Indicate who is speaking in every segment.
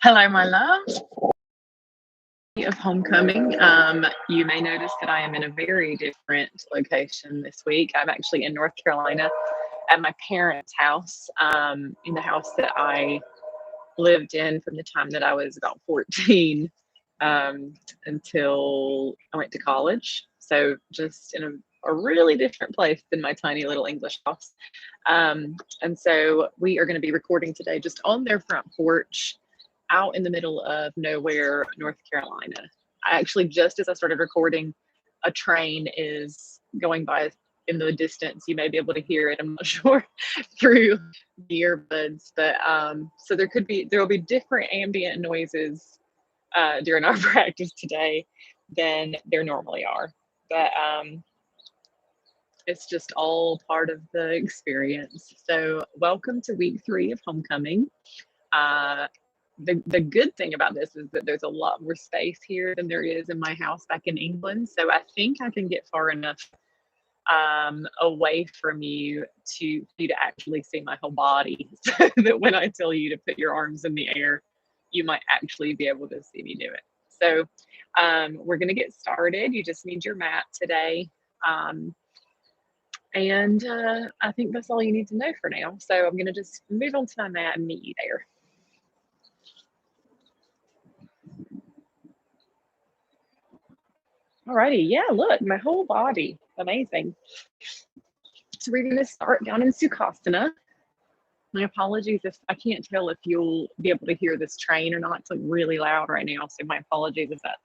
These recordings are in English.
Speaker 1: Hello, my love of homecoming. You may notice that I am in a very different location this week. I'm actually in North Carolina at my parents' house, in the house that I lived in from the time that I was about 14 until I went to college. So, just in a really different place than my tiny little English house. And so, we are going to be recording today just on their front porch out in the middle of nowhere, North Carolina. I actually, just as I started recording, a train is going by in the distance. You may be able to hear it. I'm not sure through the earbuds, but so there will be different ambient noises during our practice today than there normally are. But it's just all part of the experience. So, welcome to week 3 of homecoming. Uh, the good thing about this is that there's a lot more space here than there is in my house back in England. So I think I can get far enough away from you to for you to actually see my whole body, so that when I tell you to put your arms in the air, you might actually be able to see me do it. So we're going to get started. You just need your mat today. Um, and I think that's all you need to know for now. So I'm going to just move on to my mat and meet you there. Alrighty, yeah, look, my whole body. Amazing. So we're going to start down in Sukhasana. My apologies if I can't tell if you'll be able to hear this train or not. It's like really loud right now, so my apologies if that's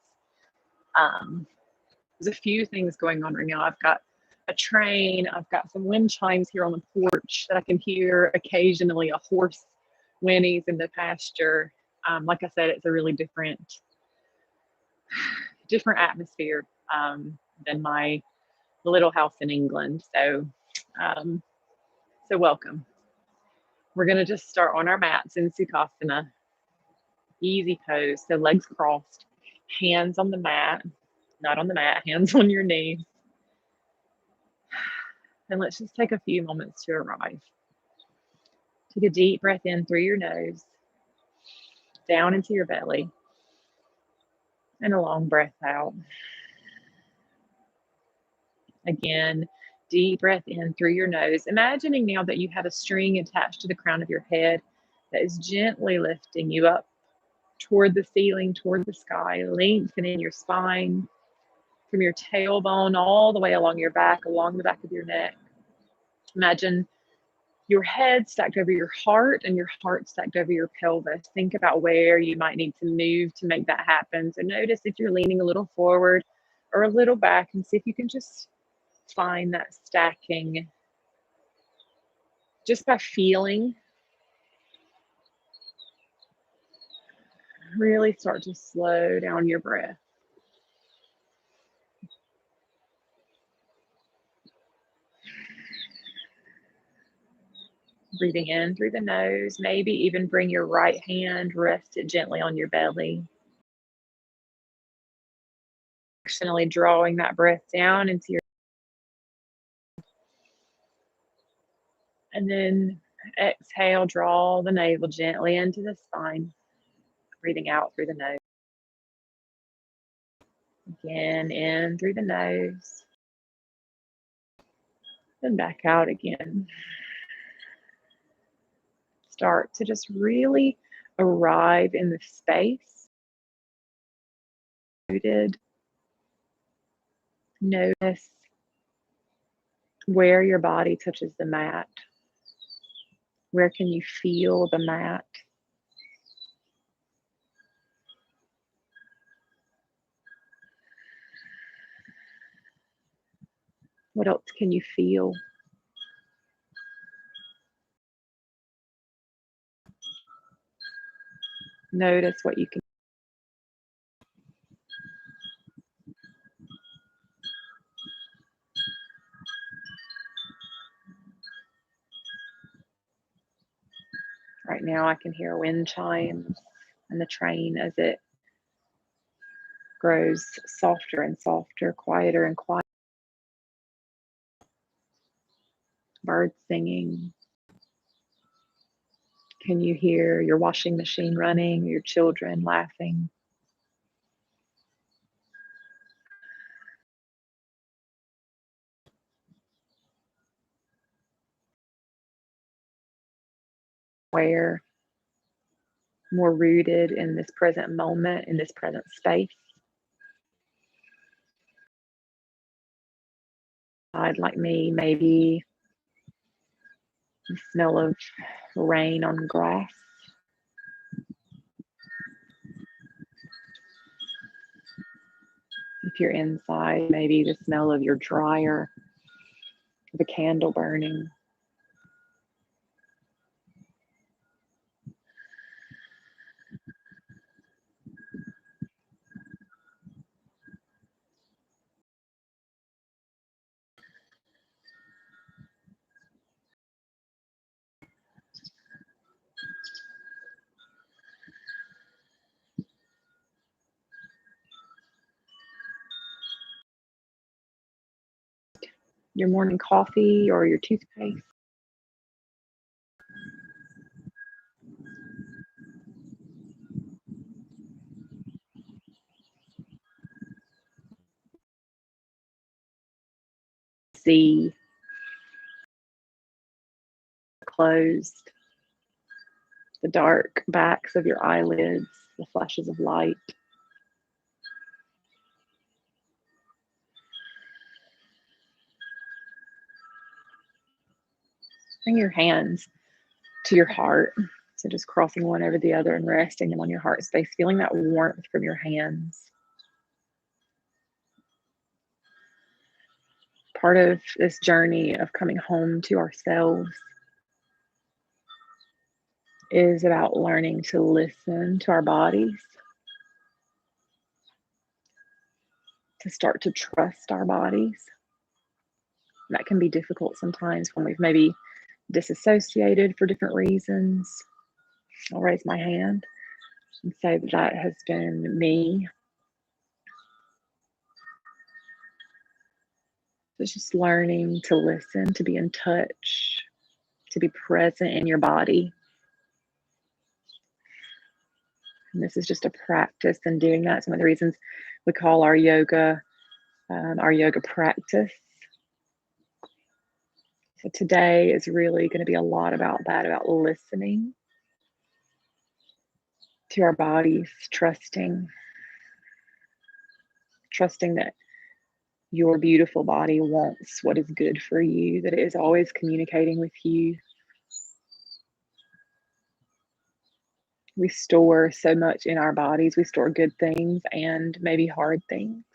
Speaker 1: there's a few things going on right now. I've got a train, I've got some wind chimes here on the porch that I can hear, occasionally a horse whinnies in the pasture. Like I said, it's a really different atmosphere than my little house in England. Um, so welcome. We're going to just start on our mats in Sukhasana. Easy pose. So legs crossed, hands on the mat, not on the mat, hands on your knees. And let's just take a few moments to arrive. Take a deep breath in through your nose, down into your belly, and a long breath out. Again, deep breath in through your nose, imagining now that you have a string attached to the crown of your head that is gently lifting you up toward the ceiling, toward the sky, lengthening your spine from your tailbone all the way along your back, along the back of your neck. Imagine your head stacked over your heart and your heart stacked over your pelvis. Think about where you might need to move to make that happen. So notice if you're leaning a little forward or a little back, and see if you can just find that stacking just by feeling. Really start to slow down your breath. Breathing in through the nose, maybe even bring your right hand, rest it gently on your belly. Actionally drawing that breath down into your, and then exhale, draw the navel gently into the spine. Breathing out through the nose. Again, in through the nose. Then back out again. Start to just really arrive in the space. Notice where your body touches the mat. Where can you feel the mat? What else can you feel? Notice what you can. Right now I can hear wind chimes and the train as it grows softer and softer, quieter and quieter. Birds singing. Can you hear your washing machine running, your children laughing? Where more rooted in this present moment, in this present space? I'd like me, maybe the smell of rain on grass. If you're inside, maybe the smell of your dryer, the candle burning. Your morning coffee or your toothpaste. See closed, the dark backs of your eyelids, the flashes of light. Bring your hands to your heart. So just crossing one over the other and resting them on your heart space, feeling that warmth from your hands. Part of this journey of coming home to ourselves is about learning to listen to our bodies, to start to trust our bodies. That can be difficult sometimes when we've maybe disassociated for different reasons. I'll raise my hand and say that that has been me. It's just learning to listen, to be in touch, to be present in your body. And this is just a practice in doing that. Some of the reasons we call our yoga practice. So today is really going to be a lot about that, about listening to our bodies, trusting that your beautiful body wants what is good for you, that it is always communicating with you. We store so much in our bodies. We store good things and maybe hard things.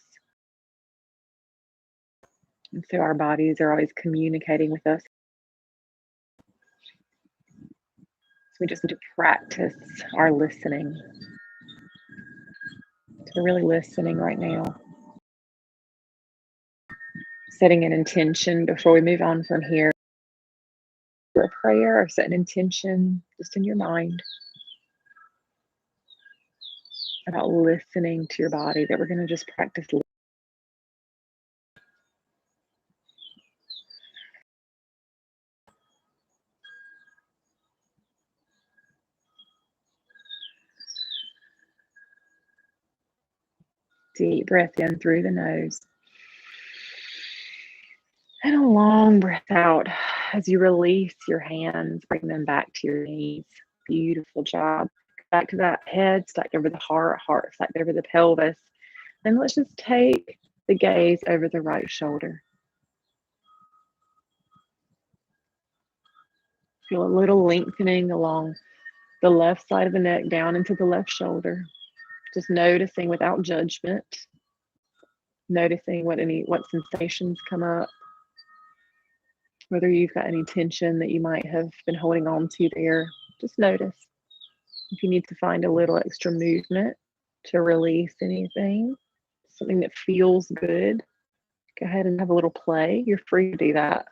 Speaker 1: And so our bodies are always communicating with us. So we just need to practice our listening. So we're really listening right now. Setting an intention before we move on from here. A prayer or set an intention just in your mind about listening to your body, that we're going to just practice. Deep breath in through the nose. And a long breath out as you release your hands, bring them back to your knees. Beautiful job. Back to that head, stacked over the heart, heart stacked over the pelvis. And let's just take the gaze over the right shoulder. Feel a little lengthening along the left side of the neck down into the left shoulder. Just noticing without judgment. Noticing what sensations come up. Whether you've got any tension that you might have been holding on to there, just notice. If you need to find a little extra movement to release anything, something that feels good, go ahead and have a little play. You're free to do that.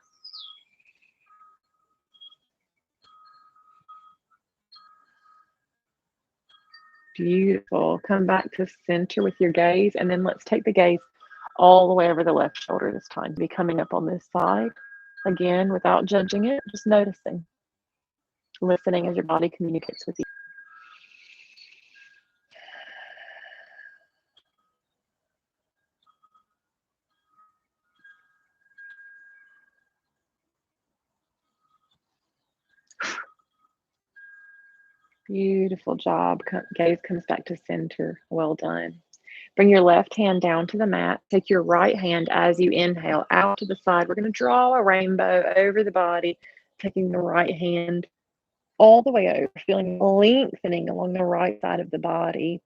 Speaker 1: Beautiful. Come back to center with your gaze, and then let's take the gaze all the way over the left shoulder this time. Be coming up on this side. Again, without judging it, just noticing. listening as your body communicates with you. Beautiful job. Gaze comes back to center. Well done. Bring your left hand down to the mat. Take your right hand as you inhale out to the side. We're going to draw a rainbow over the body, taking the right hand all the way over, feeling lengthening along the right side of the body.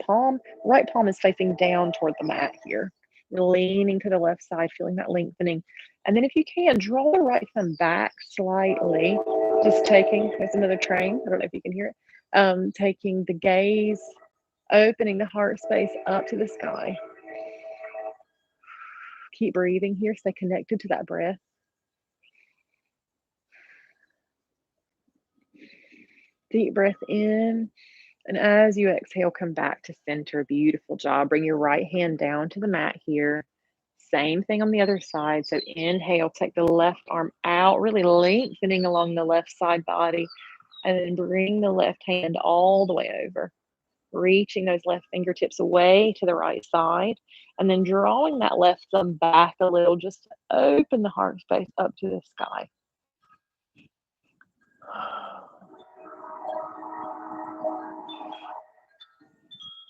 Speaker 1: Right palm is facing down toward the mat here. We're leaning to the left side, feeling that lengthening. And then if you can, draw the right thumb back slightly, just taking, there's another train, I don't know if you can hear it, taking the gaze, opening the heart space up to the sky. Keep breathing here, stay connected to that breath. Deep breath in. And as you exhale, come back to center. Beautiful job. Bring your right hand down to the mat here. Same thing on the other side. So inhale, take the left arm out, really lengthening along the left side body. And then bring the left hand all the way over, reaching those left fingertips away to the right side. And then drawing that left thumb back a little, just to open the heart space up to the sky.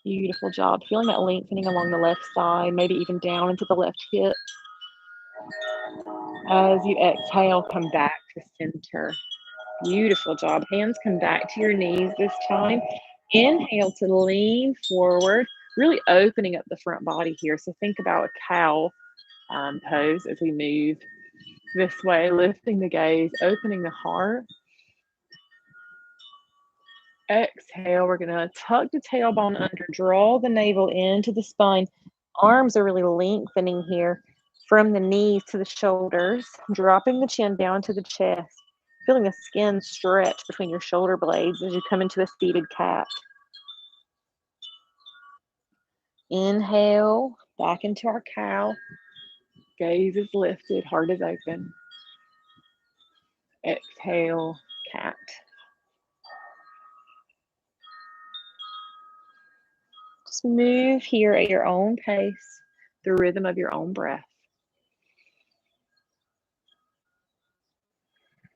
Speaker 1: Beautiful job. Feeling that lengthening along the left side, maybe even down into the left hip. As you exhale, come back to center. Beautiful job. Hands come back to your knees this time. Inhale to lean forward, really opening up the front body here. So think about a cow pose as we move this way, lifting the gaze, opening the heart. Exhale, we're going to tuck the tailbone under, draw the navel into the spine. Arms are really lengthening here from the knees to the shoulders, dropping the chin down to the chest, feeling the skin stretch between your shoulder blades as you come into a seated cat. Inhale, back into our cow. Gaze is lifted, heart is open. Exhale, cat. Just move here at your own pace, the rhythm of your own breath.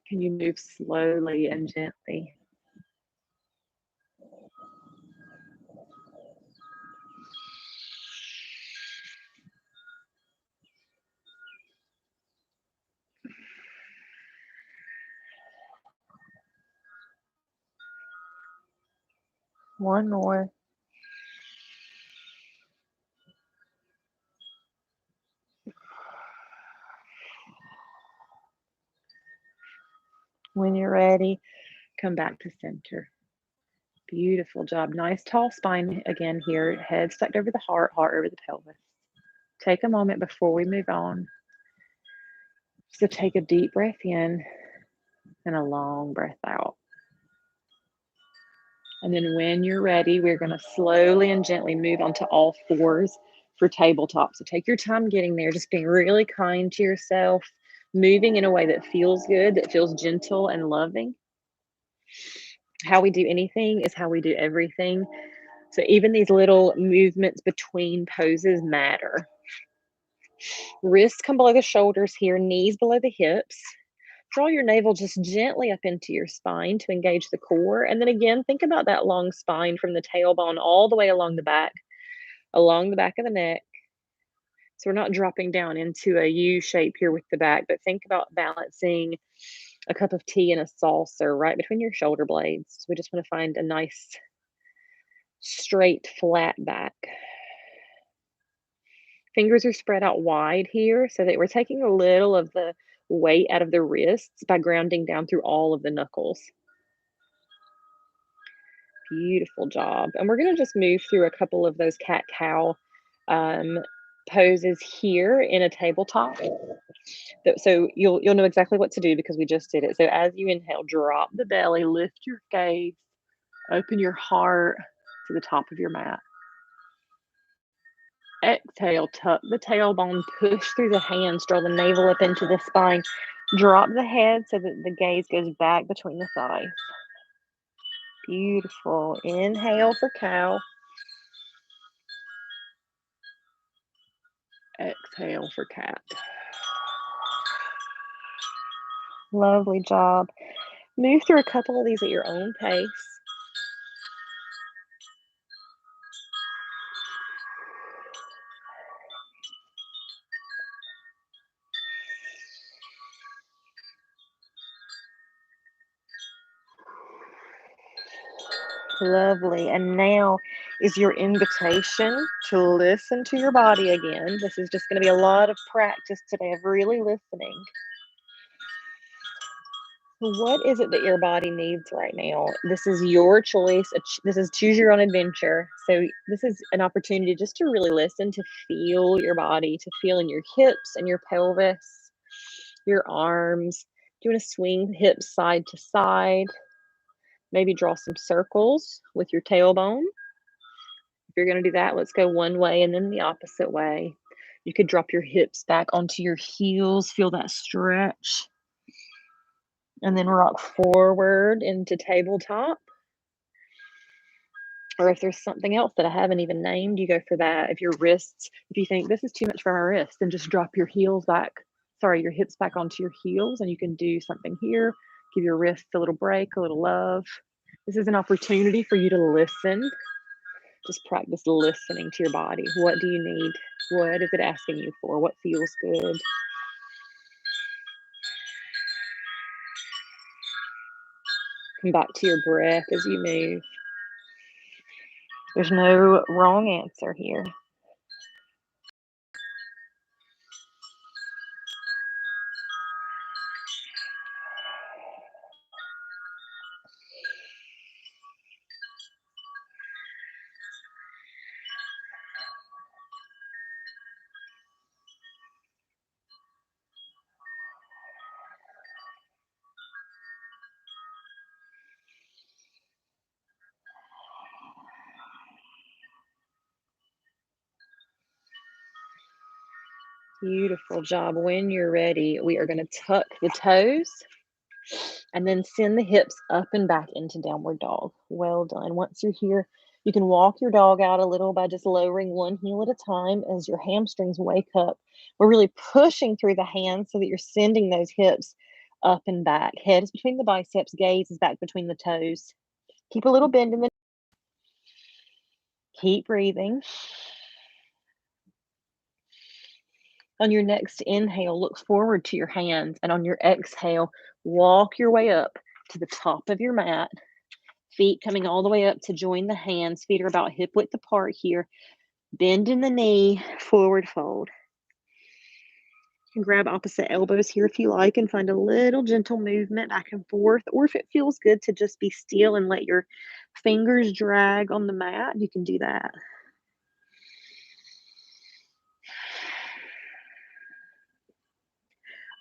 Speaker 1: Can you move slowly and gently? One more. When you're ready, come back to center. Beautiful job. Nice tall spine again here. Head stacked over the heart, heart over the pelvis. Take a moment before we move on. So take a deep breath in and a long breath out. And then when you're ready, we're going to slowly and gently move onto all fours for tabletop. So take your time getting there, just being really kind to yourself, moving in a way that feels good, that feels gentle and loving. How we do anything is how we do everything. So even these little movements between poses matter. Wrists come below the shoulders here, knees below the hips. Draw your navel just gently up into your spine to engage the core. And then again, think about that long spine from the tailbone all the way along the back of the neck. So we're not dropping down into a U shape here with the back, but think about balancing a cup of tea and a saucer right between your shoulder blades. So we just want to find a nice, straight, flat back. Fingers are spread out wide here so that we're taking a little of the weight out of the wrists by grounding down through all of the knuckles. Beautiful job. And we're going to just move through a couple of those cat-cow poses here in a tabletop. So you'll know exactly what to do because we just did it. So as you inhale, drop the belly, lift your gaze, open your heart to the top of your mat. Exhale, tuck the tailbone, push through the hands, draw the navel up into the spine. Drop the head so that the gaze goes back between the thighs. Beautiful. Inhale for cow. Exhale for cat. Lovely job. Move through a couple of these at your own pace. Lovely. And now is your invitation to listen to your body again. This is just going to be a lot of practice today of really listening. What is it that your body needs right now? This is your choice. This is choose your own adventure. So this is an opportunity just to really listen, to feel your body, to feel in your hips and your pelvis, your arms. Do you want to swing hips side to side? Maybe draw some circles with your tailbone. If you're going to do that, let's go one way and then the opposite way. You could drop your hips back onto your heels, feel that stretch. And then rock forward into tabletop. Or if there's something else that I haven't even named, you go for that. If your you think this is too much for my wrist, then just drop your your hips back onto your heels, and you can do something here. Give your wrists a little break, a little love. This is an opportunity for you to listen. Just practice listening to your body. What do you need? What is it asking you for? What feels good? Come back to your breath as you move. There's no wrong answer here. Beautiful job. When you're ready, we are going to tuck the toes and then send the hips up and back into downward dog. Well done. Once you're here, you can walk your dog out a little by just lowering one heel at a time as your hamstrings wake up. We're really pushing through the hands so that you're sending those hips up and back. Head is between the biceps, gaze is back between the toes. Keep a little bend in the Keep breathing. On your next inhale, look forward to your hands, and on your exhale, walk your way up to the top of your mat. Feet coming all the way up to join the hands. Feet are about hip width apart here. Bend in the knee, forward fold. You can grab opposite elbows here if you like and find a little gentle movement back and forth. Or if it feels good to just be still and let your fingers drag on the mat, you can do that.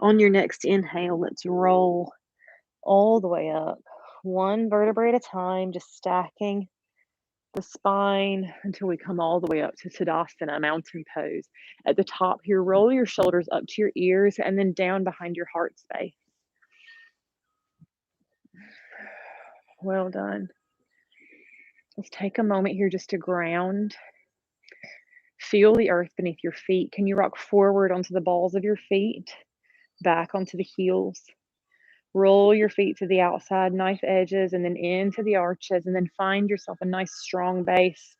Speaker 1: On your next inhale, let's roll all the way up, one vertebrae at a time, just stacking the spine until we come all the way up to Tadasana, mountain pose. At the top here, roll your shoulders up to your ears and then down behind your heart space. Well done. Let's take a moment here just to ground. Feel the earth beneath your feet. Can you rock forward onto the balls of your feet, back onto the heels? Roll your feet to the outside, nice edges, and then into the arches, and then find yourself a nice strong base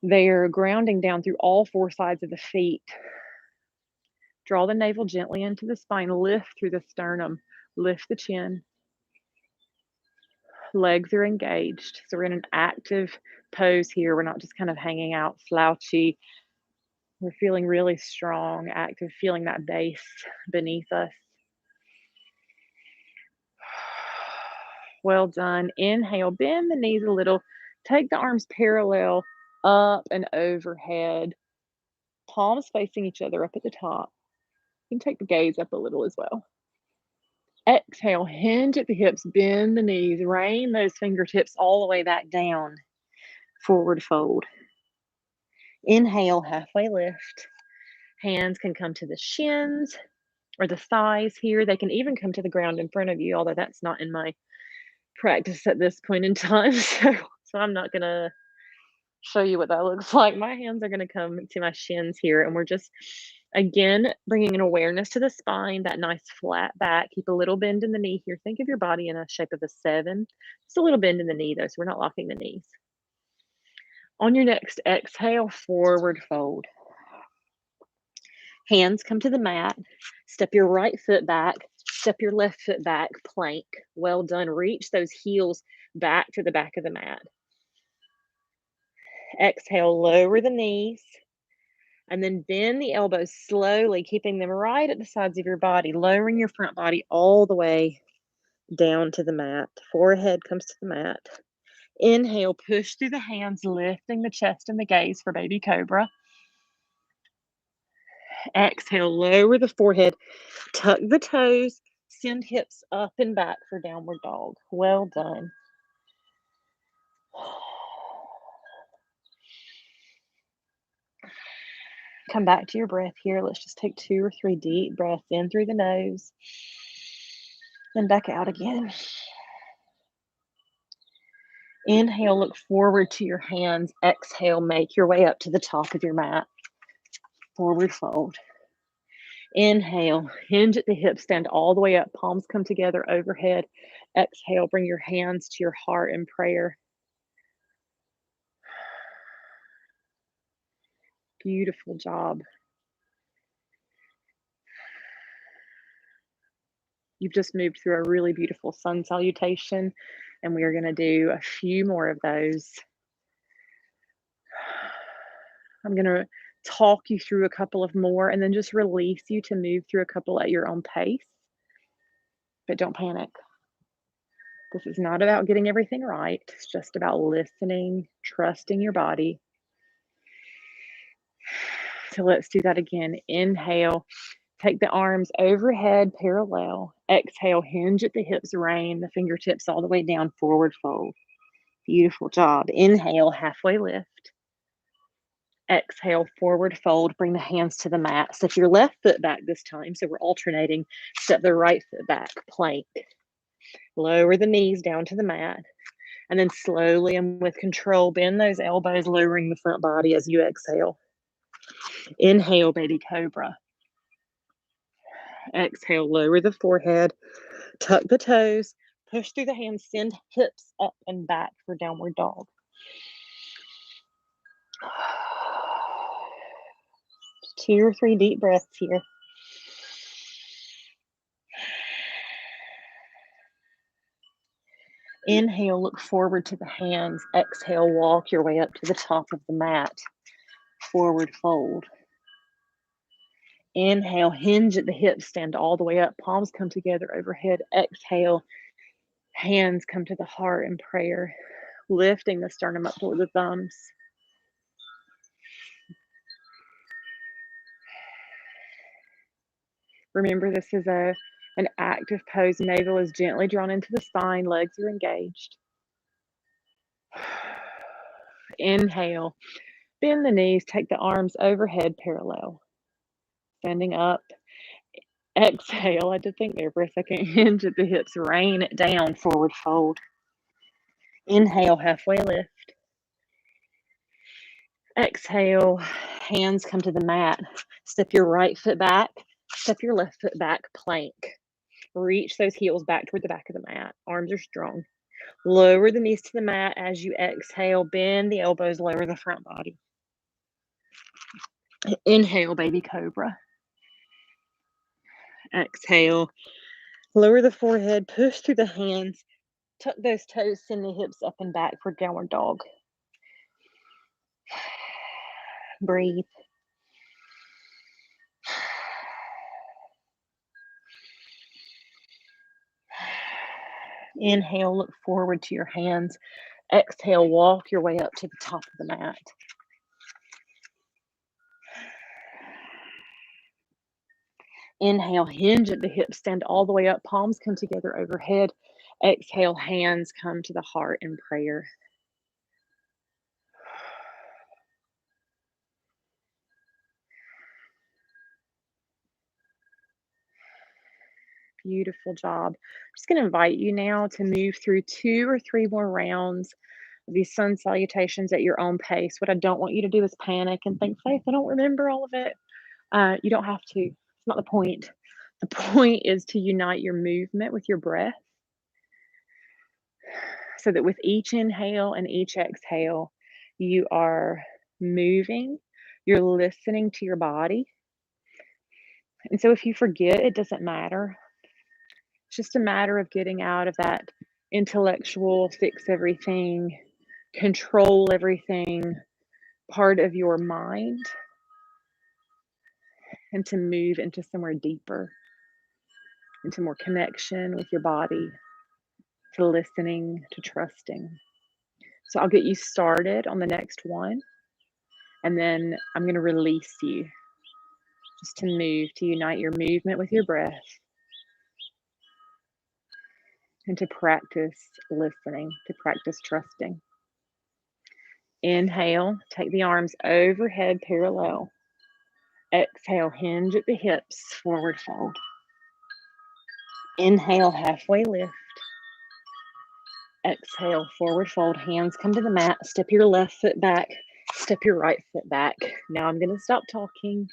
Speaker 1: there, grounding down through all four sides of the feet. Draw the navel gently into the spine, lift through the sternum, lift the chin. Legs are engaged. So we're in an active pose here. We're not just kind of hanging out slouchy. We're feeling really strong, active, feeling that base beneath us. Well done. Inhale, bend the knees a little. Take the arms parallel up and overhead. Palms facing each other up at the top. You can take the gaze up a little as well. Exhale, hinge at the hips, bend the knees, rain those fingertips all the way back down. Forward fold. Inhale, halfway lift. Hands can come to the shins or the thighs here. They can even come to the ground in front of you, although that's not in my practice at this point in time. So I'm not gonna show you what that looks like. My hands are gonna come to my shins here, and we're just, again, bringing an awareness to the spine, that nice flat back. Keep a little bend in the knee here. Think of your body in a shape of a 7. Just a little bend in the knee, though, so we're not locking the knees. On your next exhale, forward fold. Hands come to the mat. Step your right foot back. Step your left foot back, plank. Well done. Reach those heels back to the back of the mat. Exhale, lower the knees. And then bend the elbows slowly, keeping them right at the sides of your body, lowering your front body all the way down to the mat. Forehead comes to the mat. Inhale, push through the hands, lifting the chest and the gaze for baby cobra. Exhale, lower the forehead, tuck the toes, send hips up and back for downward dog. Well done. Come back to your breath here. Let's just take 2 or 3 deep breaths in through the nose and back out again. Inhale, look forward to your hands. Exhale, make your way up to the top of your mat. Forward fold. Inhale, hinge at the hips, stand all the way up. Palms come together overhead. Exhale, bring your hands to your heart in prayer. Beautiful job. You've just moved through a really beautiful sun salutation, and we are going to do a few more of those. I'm going to talk you through a couple of more and then just release you to move through a couple at your own pace. But don't panic. This is not about getting everything right. It's just about listening, trusting your body. So let's do that again. Inhale, take the arms overhead, parallel. Exhale, hinge at the hips, rain the fingertips all the way down, forward fold. Beautiful job. Inhale, halfway lift. Exhale, forward fold. Bring the hands to the mat. Step your left foot back this time. So we're alternating. Step the right foot back, plank. Lower the knees down to the mat. And then slowly and with control, bend those elbows, lowering the front body as you exhale. Inhale, baby cobra. Exhale, lower the forehead, tuck the toes, push through the hands, send hips up and back for downward dog. 2 or 3 deep breaths here. Inhale, look forward to the hands. Exhale, walk your way up to the top of the mat. Forward fold. Inhale, hinge at the hips, stand all the way up. Palms come together overhead. Exhale, hands come to the heart in prayer, lifting the sternum up toward the thumbs. Remember, this is an active pose. Navel is gently drawn into the spine. Legs are engaged. Inhale, bend the knees. Take the arms overhead, parallel. Standing up. Exhale. I had to think there for a second. Hinge at the hips. Rain it down. Forward fold. Inhale, halfway lift. Exhale. Hands come to the mat. Step your right foot back. Step your left foot back. Plank. Reach those heels back toward the back of the mat. Arms are strong. Lower the knees to the mat as you exhale. Bend the elbows, lower the front body. Inhale, baby cobra. Exhale. Lower the forehead, push through the hands. Tuck those toes, send the hips up and back for downward dog. Breathe. Inhale, look forward to your hands. Exhale, walk your way up to the top of the mat. Inhale, hinge at the hips, stand all the way up. Palms come together overhead. Exhale, hands come to the heart in prayer. Beautiful job. Just going to invite you now to move through 2 or 3 more rounds of these sun salutations at your own pace. What I don't want you to do is panic and think, Faith, I don't remember all of it. You don't have to. It's not the point. The point is to unite your movement with your breath so that with each inhale and each exhale, you are moving, you're listening to your body. And so if you forget, it doesn't matter. It's just a matter of getting out of that intellectual, fix everything, control everything part of your mind and to move into somewhere deeper, into more connection with your body, to listening, to trusting. So I'll get you started on the next one, and then I'm going to release you just to move, to unite your movement with your breath, and to practice listening, to practice trusting. Inhale, take the arms overhead parallel. Exhale, hinge at the hips, forward fold. Inhale, halfway lift. Exhale, forward fold. Hands come to the mat. Step your left foot back. Step your right foot back. Now I'm going to stop talking.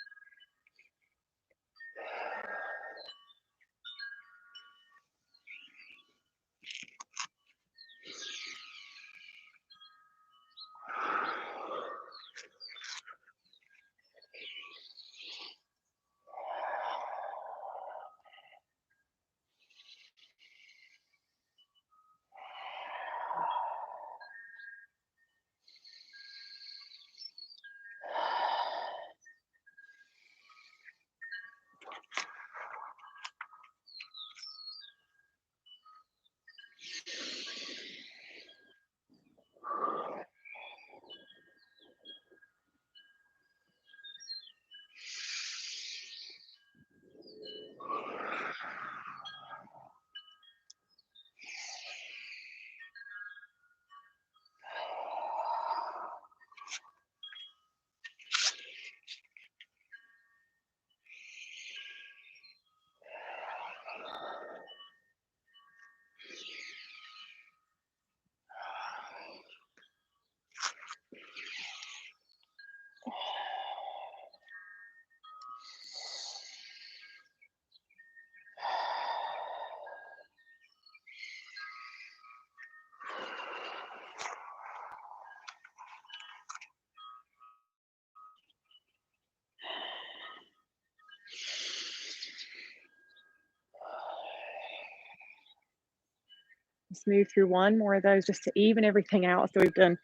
Speaker 1: Let's move through one more of those just to even everything out. So we've done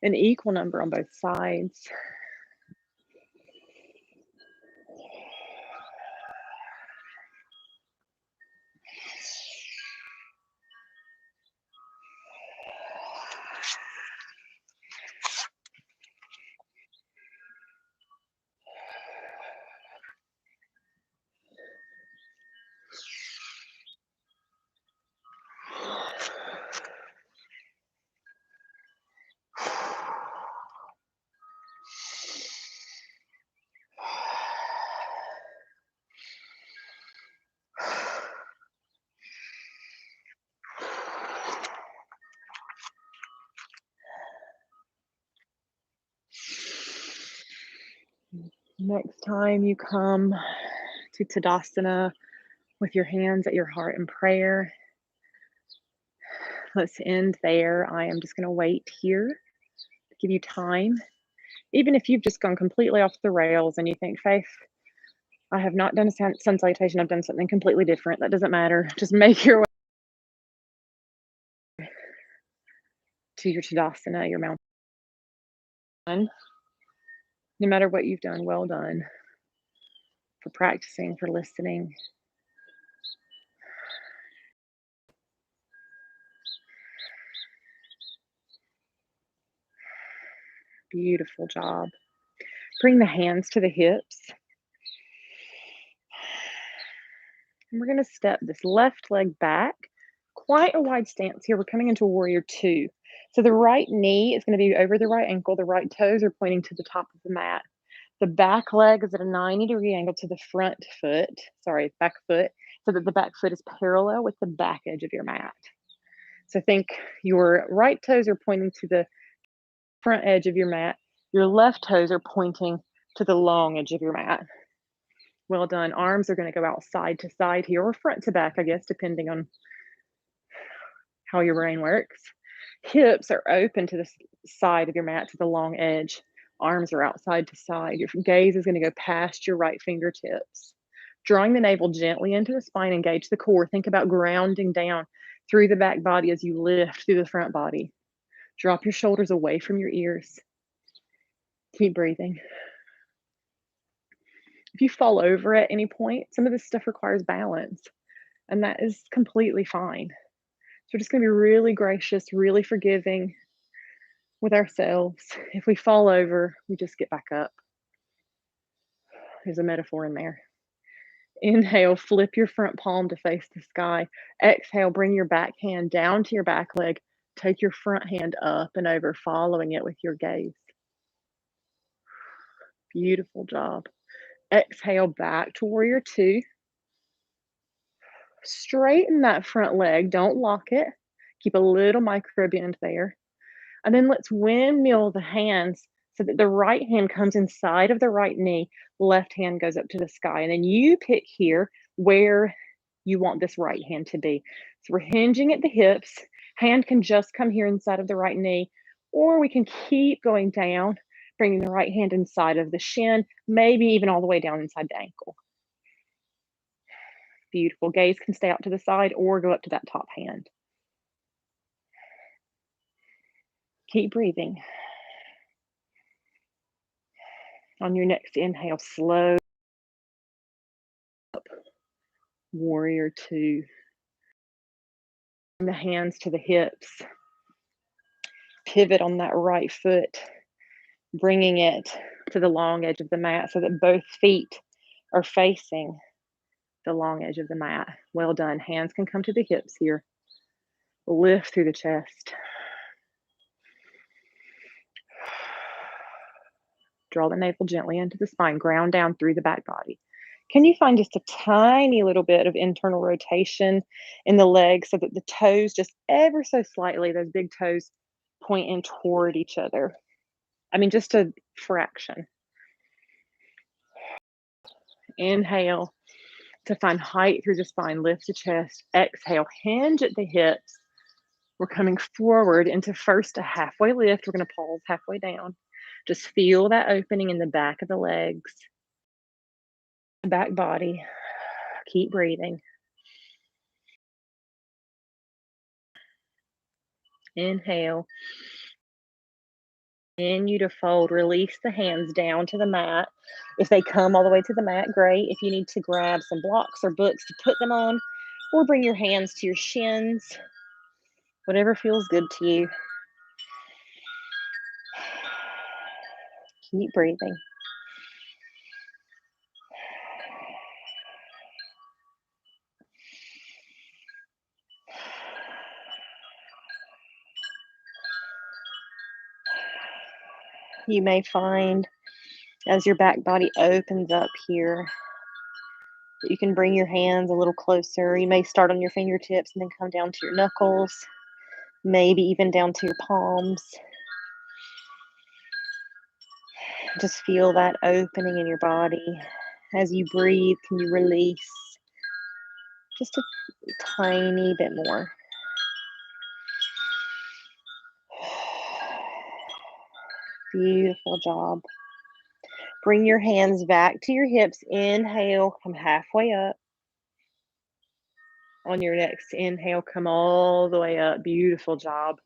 Speaker 1: an equal number on both sides. Next time you come to Tadasana with your hands at your heart in prayer, let's end there. I am just going to wait here to give you time. Even if you've just gone completely off the rails and you think, Faith, I have not done a sun salutation, I've done something completely different. That doesn't matter. Just make your way to your Tadasana, your mountain. No matter what you've done, well done for practicing, for listening. Beautiful job. Bring the hands to the hips. And we're going to step this left leg back. Quite a wide stance here. We're coming into a warrior two. So the right knee is going to be over the right ankle. The right toes are pointing to the top of the mat. The back leg is at a 90-degree angle to the front foot, back foot. so that the back foot is parallel with the back edge of your mat. So think your right toes are pointing to the front edge of your mat. Your left toes are pointing to the long edge of your mat. Well done. Arms are going to go out side to side here, or front to back, I guess, depending on how your brain works. Hips are open to the side of your mat, to the long edge. Arms are out side to side. Your gaze is going to go past your right fingertips. Drawing the navel gently into the spine, engage the core. Think about grounding down through the back body as you lift through the front body. Drop your shoulders away from your ears. Keep breathing. If you fall over at any point, some of this stuff requires balance, and that is completely fine. So we're just going to be really gracious, really forgiving with ourselves. If we fall over, we just get back up. There's a metaphor in there. Inhale, flip your front palm to face the sky. Exhale, bring your back hand down to your back leg. Take your front hand up and over, following it with your gaze. Beautiful job. Exhale, back to warrior two. Straighten that front leg. Don't lock it. Keep a little micro bend there. And then let's windmill the hands so that the right hand comes inside of the right knee, left hand goes up to the sky. And then you pick here where you want this right hand to be. So we're hinging at the hips. Hand can just come here inside of the right knee, or we can keep going down, bringing the right hand inside of the shin, maybe even all the way down inside the ankle. Beautiful. Gaze can stay out to the side or go up to that top hand. Keep breathing. On your next inhale, slow up. Warrior two. Bring the hands to the hips. Pivot on that right foot, bringing it to the long edge of the mat so that both feet are facing the long edge of the mat. Well done. Hands can come to the hips here. Lift through the chest. Draw the navel gently into the spine. Ground down through the back body. Can you find just a tiny little bit of internal rotation in the legs so that the toes, just ever so slightly, those big toes point in toward each other? I mean, just a fraction. Inhale to find height through the spine. Lift the chest. Exhale, hinge at the hips. We're coming forward into first a halfway lift. We're going to pause halfway down. Just feel that opening in the back of the legs, back body. Keep breathing. Inhale. Continue to fold. Release the hands down to the mat. If they come all the way to the mat, great. If you need to grab some blocks or books to put them on, or bring your hands to your shins, whatever feels good to you. Keep breathing. You may find as your back body opens up here that you can bring your hands a little closer. You may start on your fingertips and then come down to your knuckles, maybe even down to your palms. Just feel that opening in your body. As you breathe, can you release just a tiny bit more? Beautiful job. Bring your hands back to your hips. Inhale, come halfway up. On your next inhale, come all the way up. Beautiful job.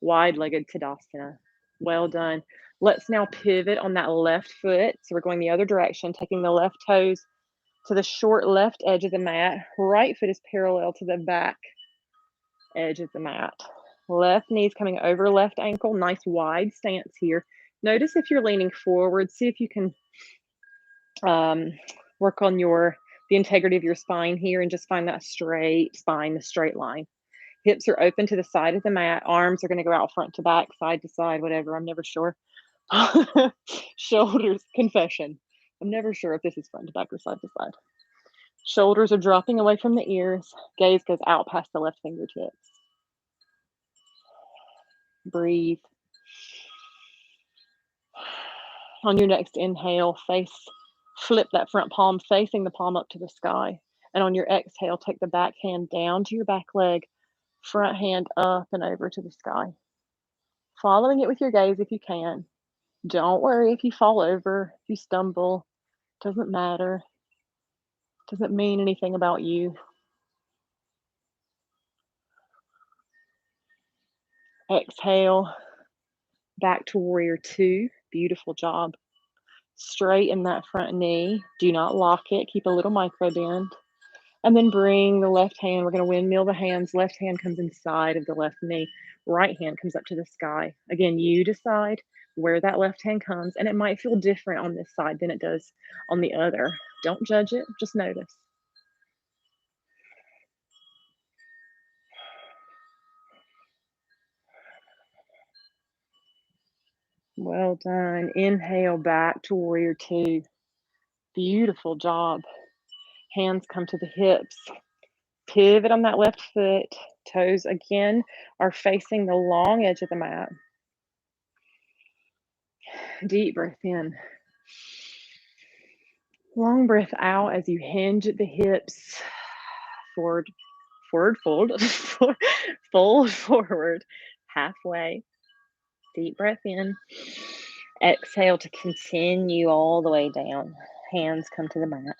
Speaker 1: Wide-legged Tadasana. Well done. Let's now pivot on that left foot. So we're going the other direction, taking the left toes to the short left edge of the mat. Right foot is parallel to the back edge of the mat. Left knee is coming over left ankle. Nice wide stance here. Notice if you're leaning forward, see if you can work on the integrity of your spine here and just find that straight spine, the straight line. Hips are open to the side of the mat. Arms are going to go out front to back, side to side, whatever. I'm never sure. Shoulders, confession. I'm never sure if this is front to back or side to side. Shoulders are dropping away from the ears. Gaze goes out past the left fingertips. Breathe. On your next inhale, flip that front palm facing the palm up to the sky. And on your exhale, take the back hand down to your back leg, front hand up and over to the sky. Following it with your gaze if you can. Don't worry if you fall over, if you stumble. Doesn't matter. Doesn't mean anything about you. Exhale, back to warrior two. Beautiful job. Straighten that front knee. Do not lock it. Keep a little micro bend. And then bring the left hand. We're going to windmill the hands. Left hand comes inside of the left knee. Right hand comes up to the sky. Again, you decide where that left hand comes, and it might feel different on this side than it does on the other. Don't judge it, just notice. Well done. Inhale back to warrior two. Beautiful job. Hands come to the hips. Pivot on that left foot. Toes again are facing the long edge of the mat. Deep breath in. Long breath out as you hinge at the hips. Forward, fold, fold forward, halfway. Deep breath in. Exhale to continue all the way down. Hands come to the mat.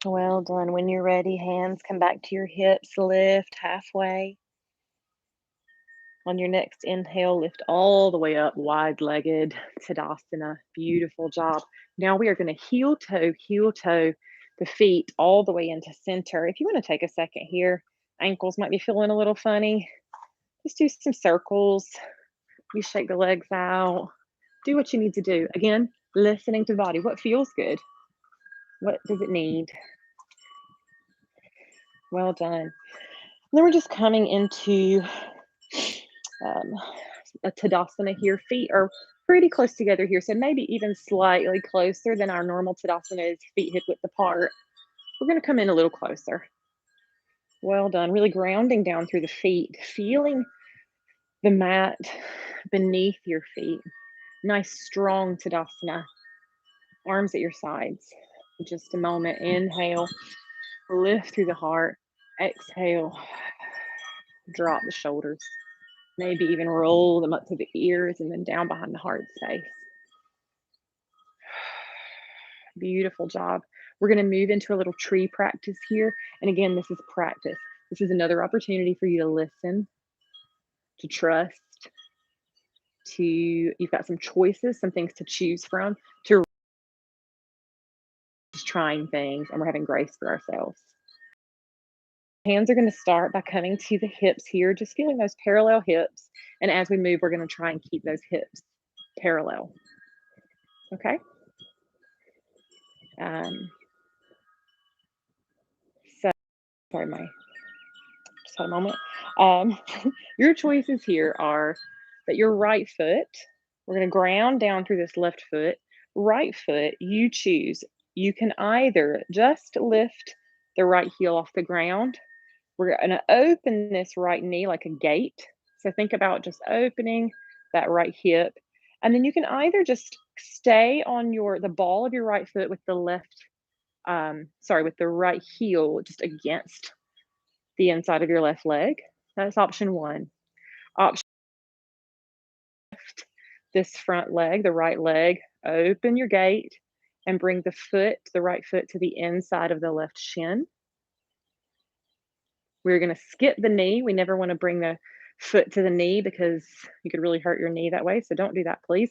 Speaker 1: Well done. When you're ready, hands come back to your hips, lift halfway. On your next inhale, lift all the way up, wide-legged Tadasana. Beautiful job. Now we are going to heel toe the feet all the way into center. If you want to take a second here, ankles might be feeling a little funny. Just do some circles. You shake the legs out. Do what you need to do. Again, listening to the body. What feels good? What does it need? Well done. And then we're just coming into a Tadasana here. Feet are pretty close together here, so maybe even slightly closer than our normal Tadasana is, feet hip width apart. We're going to come in a little closer. Well done. Really grounding down through the feet, feeling the mat beneath your feet. Nice, strong Tadasana. Arms at your sides. Just a moment. Inhale, lift through the heart. Exhale, drop the shoulders. Maybe even roll them up to the ears and then down behind the heart space. Beautiful job. We're going to move into a little tree practice here. And again, this is practice. This is another opportunity for you to listen, to trust, you've got some choices, some things to choose from, to just trying things, and we're having grace for ourselves. Hands are going to start by coming to the hips here, just feeling those parallel hips. And as we move, we're going to try and keep those hips parallel. Okay? Sorry, just had a moment. Your choices here are that your right foot, we're going to ground down through this left foot. Right foot, you choose. You can either just lift the right heel off the ground. We're going to open this right knee like a gate. So think about just opening that right hip. And then you can either just stay on the ball of your right foot with the with the right heel just against the inside of your left leg. That's option one. Option left, this front leg, the right leg, open your gate and bring the right foot to the inside of the left shin. We're going to skip the knee. We never want to bring the foot to the knee because you could really hurt your knee that way. So don't do that, please.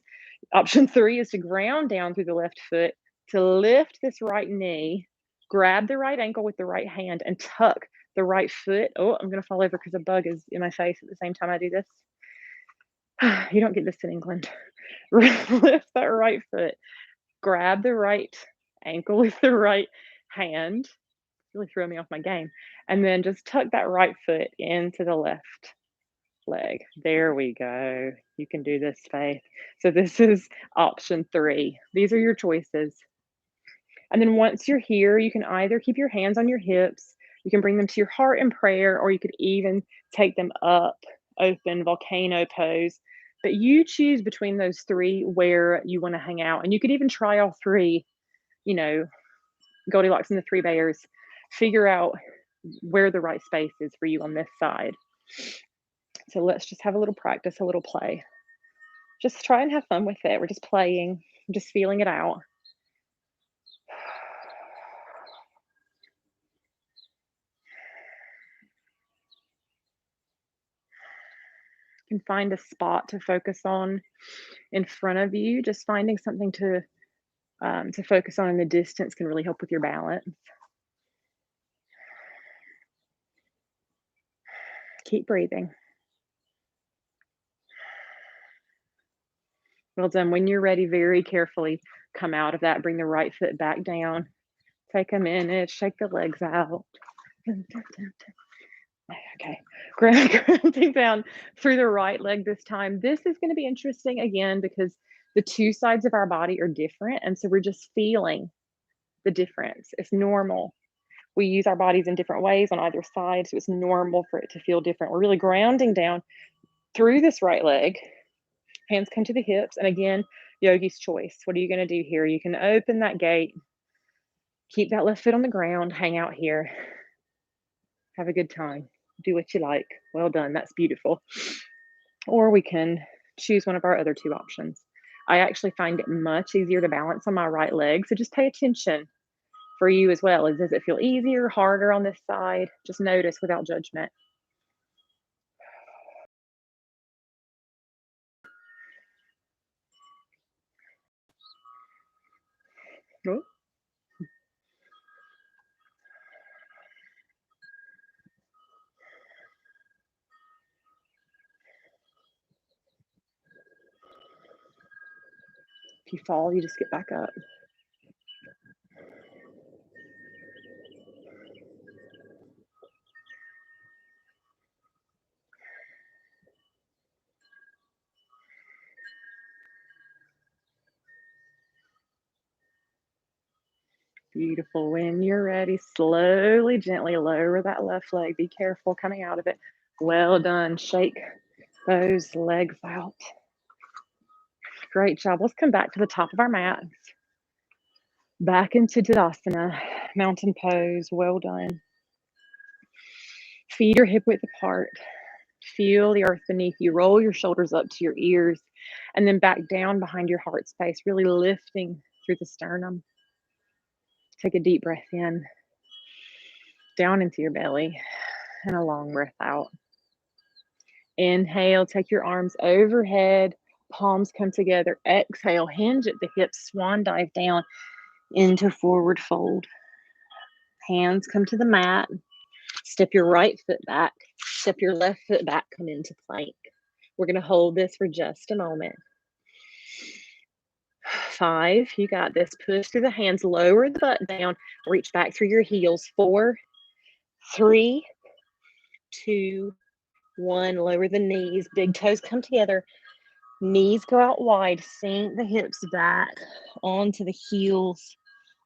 Speaker 1: Option three is to ground down through the left foot to lift this right knee, grab the right ankle with the right hand and tuck the right foot. Oh, I'm going to fall over because a bug is in my face at the same time I do this. You don't get this in England. Lift that right foot, grab the right ankle with the right hand, really threw me off my game, and then just tuck that right foot into the left leg. There we go. You can do this, Faith. So this is option 3. These are your choices. And then once you're here, you can either keep your hands on your hips, you can bring them to your heart in prayer, or you could even take them up, open volcano pose. But you choose between those 3 where you want to hang out. And you could even try all 3, you know, Goldilocks and the 3 bears. Figure out where the right space is for you on this side. So let's just have a little practice, a little play. Just try and have fun with it. We're just playing, just feeling it out. You can find a spot to focus on in front of you. Just finding something to focus on in the distance can really help with your balance. Keep breathing. Well done. When you're ready, very carefully come out of that. Bring the right foot back down. Take a minute. Shake the legs out. Okay, grounding down through the right leg this time. This is going to be interesting again because the 2 sides of our body are different. And so we're just feeling the difference. It's normal. We use our bodies in different ways on either side. So it's normal for it to feel different. We're really grounding down through this right leg. Hands come to the hips. And again, yogi's choice. What are you going to do here? You can open that gate, keep that left foot on the ground, hang out here, have a good time, do what you like. Well done. That's beautiful. Or we can choose one of our other 2 options. I actually find it much easier to balance on my right leg. So just pay attention for you as well. Does it feel easier, harder on this side? Just notice without judgment. Oh. If you fall, you just get back up. Beautiful. When you're ready, slowly, gently lower that left leg. Be careful coming out of it. Well done. Shake those legs out. Great job. Let's come back to the top of our mat. Back into Tadasana, mountain pose. Well done. Feet are hip width apart. Feel the earth beneath you. Roll your shoulders up to your ears and then back down behind your heart space, really lifting through the sternum. Take a deep breath in, down into your belly, and a long breath out. Inhale, take your arms overhead, palms come together. Exhale, hinge at the hips, swan dive down into forward fold. Hands come to the mat. Step your right foot back, step your left foot back, come into plank. We're going to hold this for just a moment. 5, you got this. Push through the hands, lower the butt down, reach back through your heels. 4, 3, 2, 1. Lower the knees, big toes come together. Knees go out wide, sink the hips back onto the heels.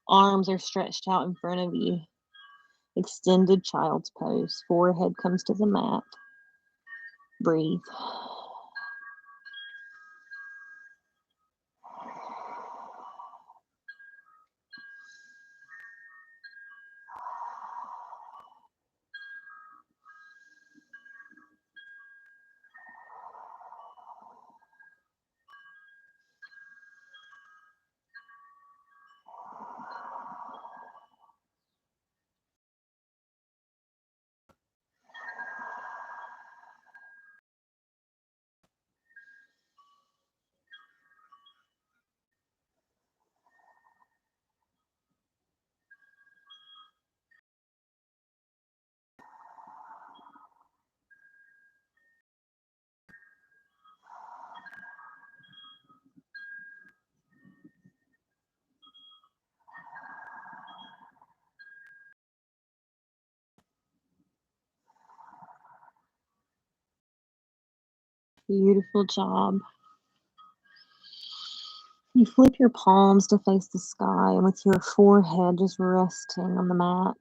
Speaker 1: Arms are stretched out in front of you. Extended child's pose. Forehead comes to the mat. Breathe.
Speaker 2: Beautiful job. You flip your palms to face the sky and with your forehead just resting on the mat.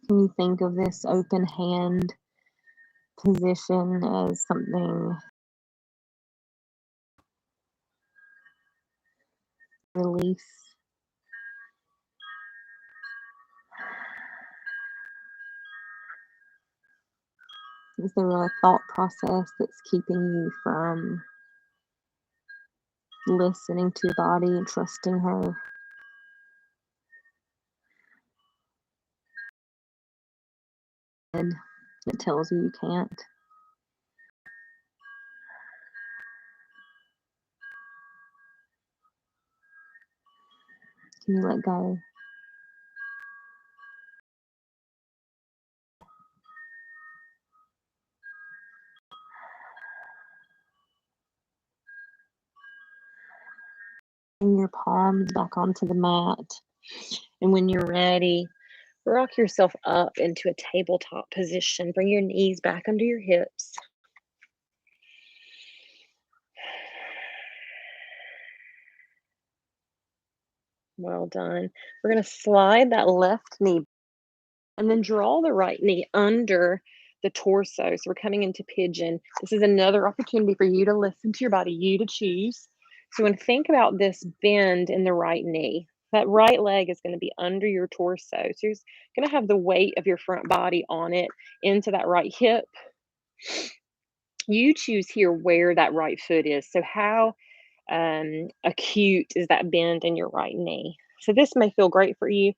Speaker 2: Can you think of this open hand position as something release? Is there a thought process that's keeping you from listening to your body and trusting her? That tells you you can't. Can you let go? Bring your palms back onto the mat. And when you're ready, rock yourself up into a tabletop position. Bring your knees back under your hips. Well done. We're going to slide that left knee and then draw the right knee under the torso. So we're coming into pigeon. This is another opportunity for you to listen to your body, you to choose. So when think about this bend in the right knee, that right leg is going to be under your torso. So you're going to have the weight of your front body on it into that right hip. You choose here where that right foot is. So how acute is that bend in your right knee? So this may feel great for you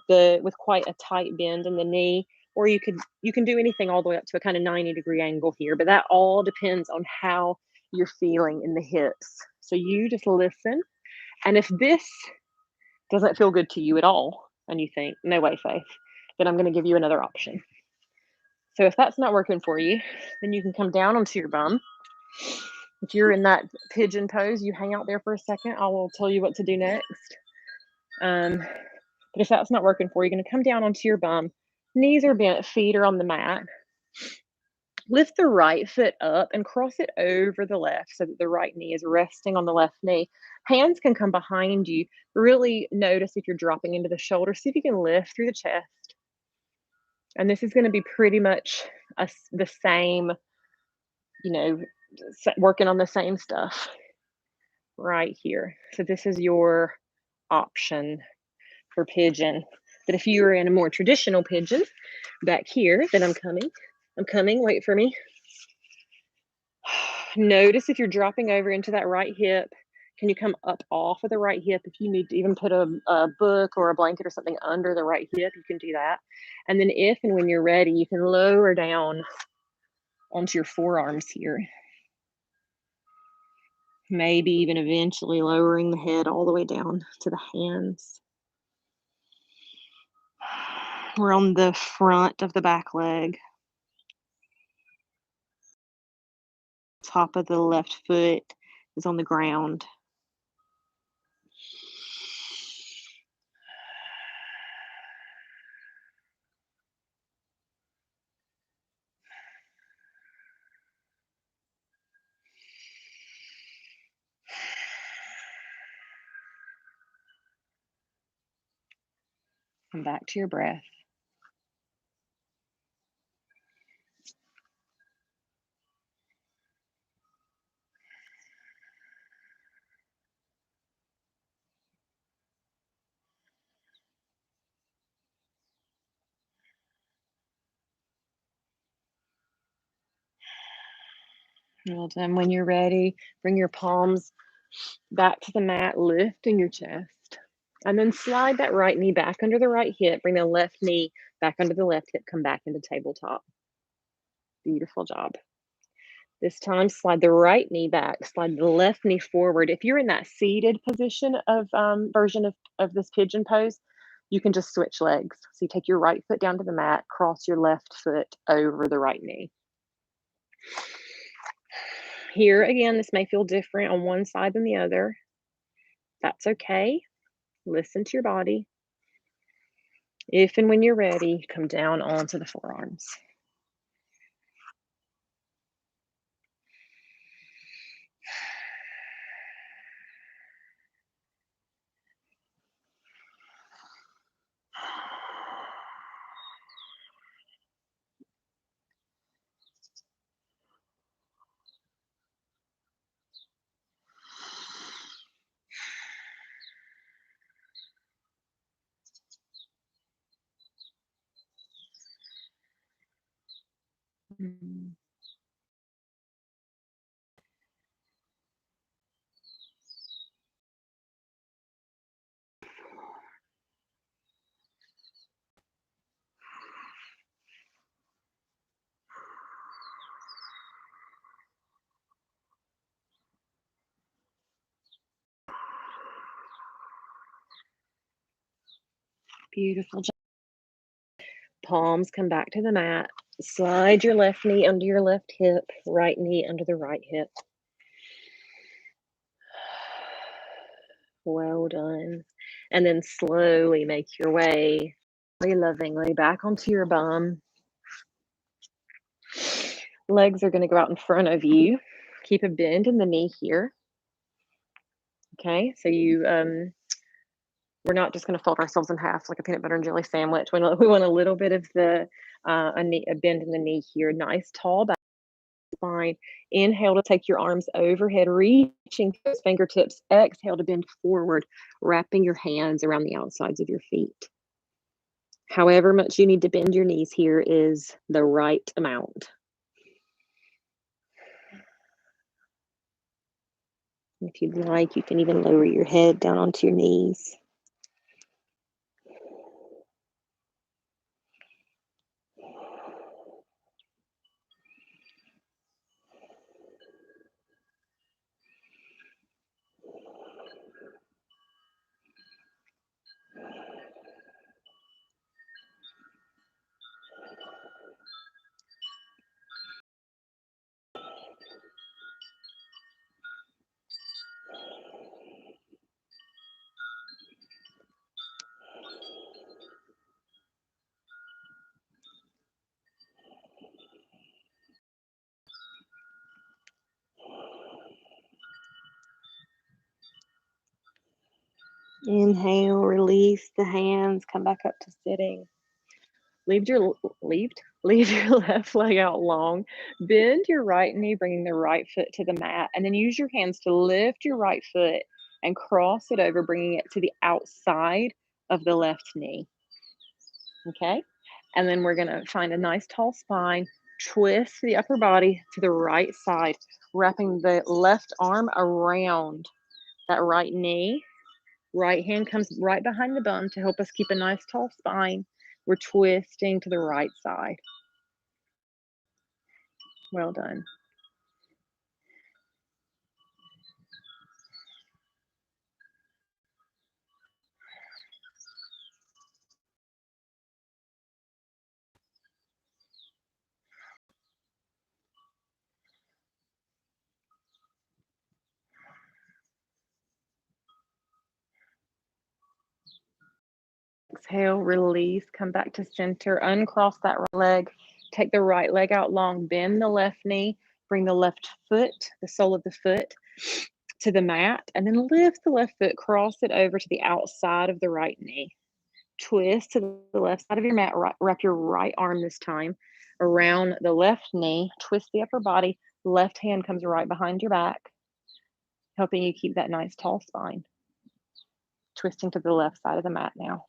Speaker 2: with quite a tight bend in the knee, or you can do anything all the way up to a kind of 90-degree angle here, but that all depends on how you're feeling in the hips. So you just listen, and if this doesn't feel good to you at all, and you think, no way, Faith, then I'm going to give you another option. So if that's not working for you, then you can come down onto your bum. If you're in that pigeon pose, you hang out there for a second. I will tell you what to do next. But if that's not working for you, you're going to come down onto your bum. Knees are bent, feet are on the mat. Lift the right foot up and cross it over the left so that the right knee is resting on the left knee. Hands can come behind you. Really notice if you're dropping into the shoulder. See if you can lift through the chest. And this is going to be pretty much the same, working on the same stuff right here. So this is your option for pigeon. But if you were in a more traditional pigeon back here, then I'm coming, wait for me. Notice if you're dropping over into that right hip, can you come up off of the right hip? If you need to even put a book or a blanket or something under the right hip, you can do that. And then if and when you're ready, you can lower down onto your forearms here. Maybe even eventually lowering the head all the way down to the hands. We're on the front of the back leg. Top of the left foot is on the ground. Come back to your breath. Well done. When you're ready, bring your palms back to the mat, lifting your chest. And then slide that right knee back under the right hip. Bring the left knee back under the left hip. Come back into tabletop. Beautiful job. This time, slide the right knee back. Slide the left knee forward. If you're in that seated position of version of this pigeon pose, you can just switch legs. So you take your right foot down to the mat, cross your left foot over the right knee. Here again, this may feel different on one side than the other. That's okay. Listen to your body. If and when you're ready, come down onto the forearms. Mm. Beautiful. Palms come back to the mat. Slide your left knee under your left hip, right knee under the right hip. Well done. And then slowly make your way very lovingly back onto your bum. Legs are going to go out in front of you. Keep a bend in the knee here. Okay, so we're not just going to fold ourselves in half like a peanut butter and jelly sandwich. We want a little bit of a bend in the knee here. Nice tall back spine. Inhale to take your arms overhead, reaching those fingertips. Exhale to bend forward, wrapping your hands around the outsides of your feet. However much you need to bend your knees here is the right amount. If you'd like, you can even lower your head down onto your knees. Inhale, release the hands, come back up to sitting. Leave your left leg out long. Bend your right knee, bringing the right foot to the mat, and then use your hands to lift your right foot and cross it over, bringing it to the outside of the left knee. Okay, and then we're going to find a nice tall spine. Twist the upper body to the right side, wrapping the left arm around that right knee. Right hand comes right behind the bum to help us keep a nice tall spine. We're twisting to the right side. Well done. Exhale, release, come back to center, uncross that right leg, take the right leg out long, bend the left knee, bring the left foot, the sole of the foot to the mat, and then lift the left foot, cross it over to the outside of the right knee. Twist to the left side of your mat, wrap your right arm this time around the left knee, twist the upper body, left hand comes right behind your back, helping you keep that nice tall spine. Twisting to the left side of the mat now.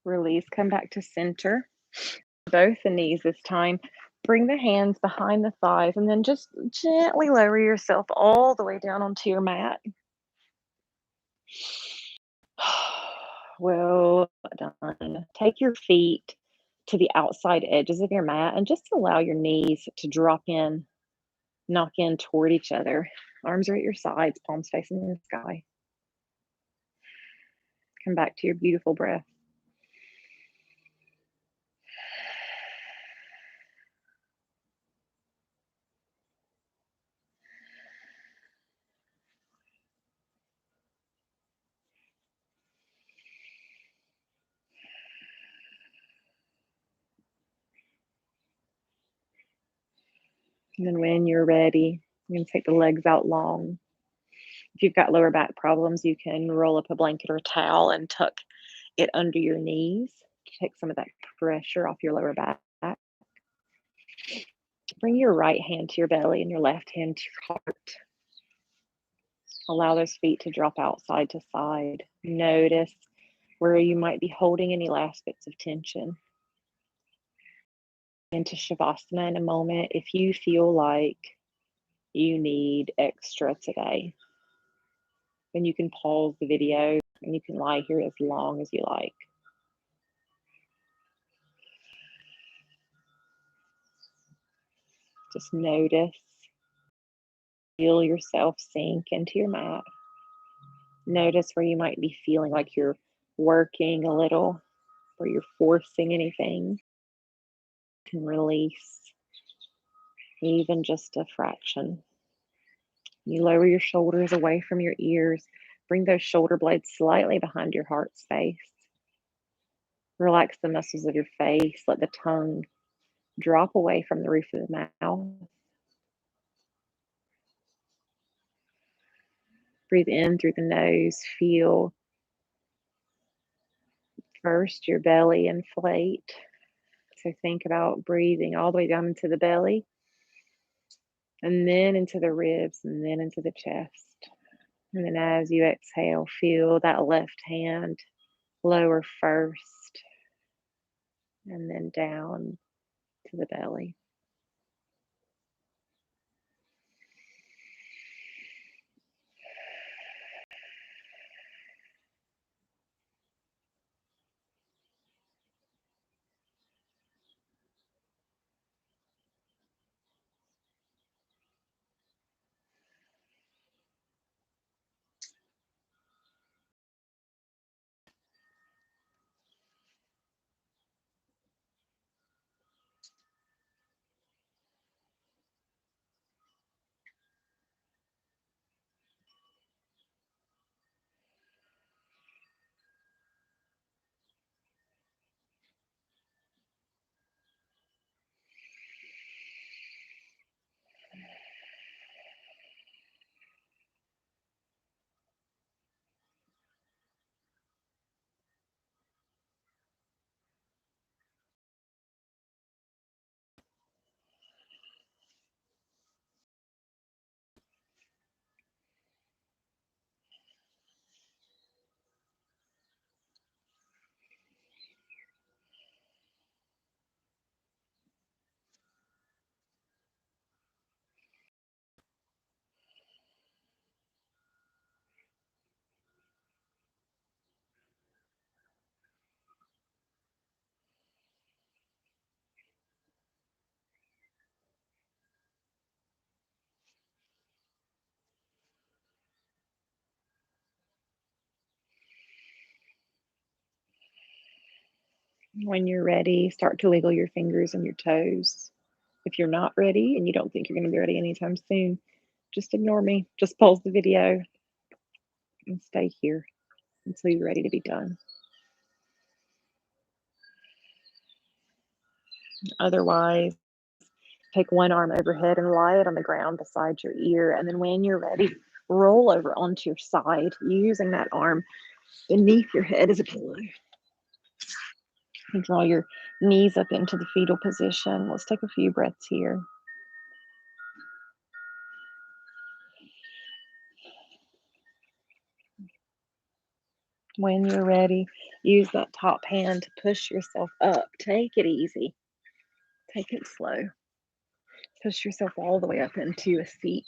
Speaker 2: Release, come back to center. Both the knees this time. Bring the hands behind the thighs and then just gently lower yourself all the way down onto your mat. Well done. Take your feet to the outside edges of your mat and just allow your knees to drop in, knock in toward each other. Arms are at your sides, palms facing the sky. Come back to your beautiful breath. And then when you're ready, you can take the legs out long. If you've got lower back problems, you can roll up a blanket or a towel and tuck it under your knees to take some of that pressure off your lower back. Bring your right hand to your belly and your left hand to your heart. Allow those feet to drop out side to side. Notice where you might be holding any last bits of tension. Into Shavasana in a moment if you feel like you need extra today. Then you can pause the video and you can lie here as long as you like. Just notice, feel yourself sink into your mat. Notice where you might be feeling like you're working a little, where you're forcing anything. You can release even just a fraction. You lower your shoulders away from your ears. Bring those shoulder blades slightly behind your heart space. Relax the muscles of your face. Let the tongue drop away from the roof of the mouth. Breathe in through the nose. Feel first your belly inflate. So think about breathing all the way down into the belly, and then into the ribs, and then into the chest. And then as you exhale, feel that left hand lower first, and then down to the belly. When you're ready, start to wiggle your fingers and your toes. If you're not ready and you don't think you're going to be ready anytime soon, just ignore me. Just pause the video and stay here until you're ready to be done. Otherwise, take one arm overhead and lie it on the ground beside your ear. And then when you're ready, roll over onto your side, using that arm beneath your head as a pillow. And draw your knees up into the fetal position. Let's take a few breaths here. When you're ready, use that top hand to push yourself up. Take it easy. Take it slow. Push yourself all the way up into a seat.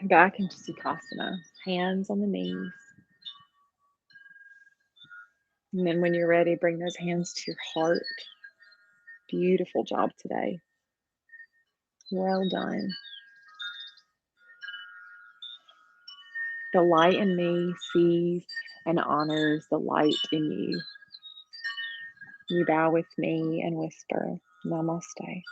Speaker 2: Back into Sukhasana. Hands on the knees. And then when you're ready, bring those hands to your heart. Beautiful job today. Well done. The light in me sees and honors the light in you. You bow with me and whisper, Namaste.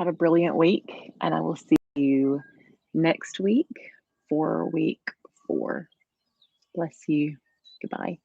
Speaker 2: have a brilliant week, and I will see you next week for week 4. Bless you. Goodbye.